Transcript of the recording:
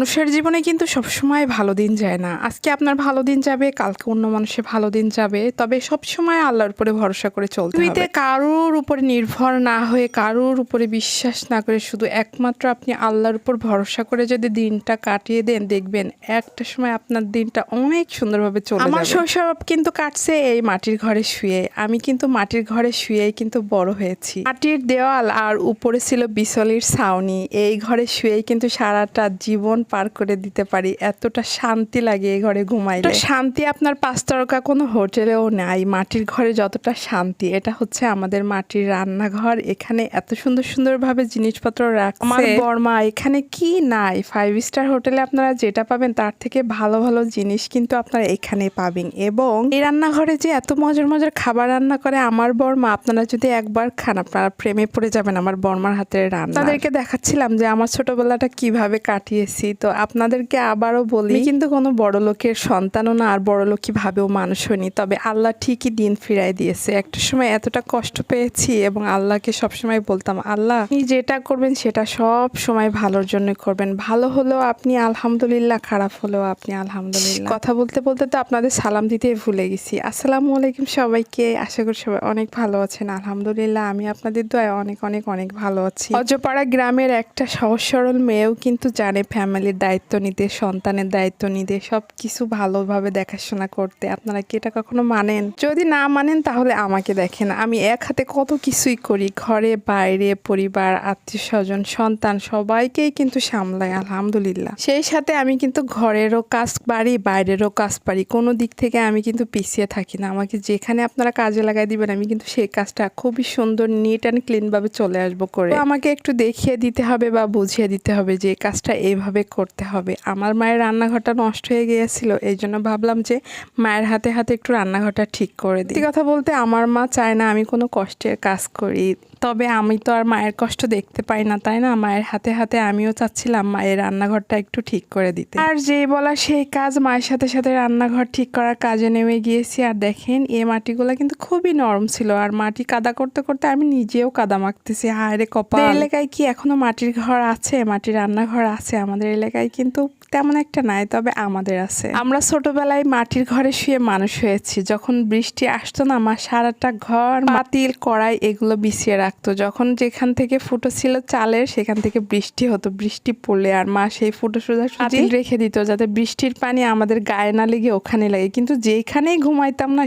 মানুষের জীবনে কিন্তু সবসময় ভালো দিন যায় না। আজকে আপনার ভালো দিন যাবে, কালকে অন্য মানুষের ভালো দিন যাবে। তবে সবসময় আল্লাহর উপরে ভরসা করে চলতে হবে। কারোর উপরে নির্ভর না হয়ে, কারোর উপরে বিশ্বাস না করে শুধু একমাত্র আপনি আল্লাহর উপর ভরসা করে যদি দিনটা কাটিয়ে দেন, দেখবেন একটা সময় আপনার দিনটা অনেক সুন্দরভাবে চলে যাবে। আমার শৈশব কিন্তু কাটছে এই মাটির ঘরে শুয়ে। আমি কিন্তু মাটির ঘরে শুয়েই কিন্তু বড় হয়েছি। মাটির দেওয়াল আর উপরে ছিল বিচলির ছাউনি। এই ঘরে শুয়েই কিন্তু সারাটা জীবন পার করে দিতে পারি। এতটা শান্তি লাগে এই ঘরে ঘুমাইলে। শান্তি আপনার 5 তারকা কোনো হোটেলেও নাই। মাটির ঘরে যতটা শান্তি, এটা হচ্ছে আমাদের মাটির রান্নাঘর। এখানে এত সুন্দর সুন্দরভাবে জিনিসপত্র রাখছে আমার বর্মা। এখানে কি নাই? 5 স্টার হোটেলে আপনারা যেটা পাবেন তার থেকে ভালো ভালো জিনিস কিন্তু আপনারা এখানে পাবেন। এবং এই রান্নাঘরে যে এত মজার মজার খাবার রান্না করে আমার বর্মা, আপনারা যদি একবার খান আপনারা প্রেমে পড়ে যাবেন আমার বর্মার হাতের রান্না। আপনাদেরকে দেখাচ্ছিলাম যে আমার ছোটবেলাটা কিভাবে কাটিয়েছি। তো আপনাদেরকে আবারও বলি, কিন্তু কোনো বড় লোকের সন্তানও না, আর বড় লোকই ভাবেও মানুষ হয়নি। তবে আল্লাহ ঠিকই দিন ফিরাই দিয়েছে। একটা সময় এতটা কষ্ট পেয়েছি এবং আল্লাহকে সবসময় বলতাম, আল্লাহ আপনি যেটা করবেন সেটা সব সময় ভালোর জন্য করবেন। ভালো হলেও আপনি আলহামদুলিল্লাহ, খারাপ হলেও আপনি আলহামদুলিল্লাহ। কথা বলতে বলতে তো আপনাদের সালাম দিতে ভুলে গেছি। আসসালামু আলাইকুম সবাইকে। আশা করি সবাই অনেক ভালো আছেন। আলহামদুলিল্লাহ আমি আপনাদের দোয়ায় অনেক অনেক অনেক ভালো আছি। অজপাড়া গ্রামের একটা সহজ সরল মেয়েও কিন্তু জানে ফ্যামিলির দায়িত্ব নিতে, সন্তানের দায়িত্ব নিতে, সব কিছু ভালোভাবে দেখাশোনা করতে। আপনারা কি এটা কখনো মানেন? যদি না মানেন তাহলে আমাকে দেখেন, আমি এক হাতে কত কিছুই করি। ঘরে বাইরে, পরিবার, আত্মীয় স্বজন, সন্তান সবাইকেই কিন্তু সামলাই আলহামদুলিল্লাহ। সেই সাথে আমি কিন্তু ঘরেরও কাজ পারি, বাইরেরও কাজ পারি। কোনো দিক থেকে আমি কিন্তু পিছিয়ে থাকি না। আমাকে যেখানে আপনারা কাজে লাগাই দিবেন আমি কিন্তু সেই কাজটা খুবই সুন্দর, নিট অ্যান্ড ক্লিন ভাবে চলে আসবো করে। আমাকে একটু দেখিয়ে দিতে হবে বা বুঝিয়ে দিতে হবে যে এই কাজটা এইভাবে করতে হবে। আমার মায়ের রান্নাঘরটা নষ্ট হয়ে গিয়েছিল, এই জন্য ভাবলাম যে মায়ের হাতে হাতে একটু রান্নাঘরটা ঠিক করে দিই। কথা বলতে আমার মা চায় না আমি কোনো কষ্টের কাজ করি। তবে আমি তো আর মায়ের কষ্ট দেখতে পাই না, তাই না? মায়ের হাতে হাতে আমিও চাচ্ছিলাম মায়ের রান্নাঘরটা একটু ঠিক করে দিতে। আর যেই বলা সেই কাজ, মায়ের সাথে সাথে রান্নাঘর ঠিক করার কাজে নেমে গিয়েছি। আর দেখেন এই মাটিগুলো কিন্তু খুবই নরম ছিল, আর মাটি কাদা করতে করতে আমি নিজেও কাদা মাখতেছি। হায় রে কপাল! এলাকায় কি এখনো মাটির ঘর আছে, মাটির রান্নাঘর আছে? আমাদের এলাকায় কিন্তু তেমন একটা নাই, তবে আমাদের আছে। আমরা ছোটবেলায় মাটির ঘরে শুয়ে মানুষ হয়েছি। যখন বৃষ্টি আসতো না, মা সারাটা ঘর পাতিল কড়াই এগুলো বিছিয়ে রাখতো। যখন যেখান থেকে ফুটো ছিল চালের, সেখান থেকে বৃষ্টি হতো। বৃষ্টি পড়লে আর মা সেই ফুটো সোজাসুজি রেখে দিত যাতে বৃষ্টির পানি আমাদের গায়ে না লেগে ওখানে লাগে। কিন্তু যেখানেই ঘুমাইতাম না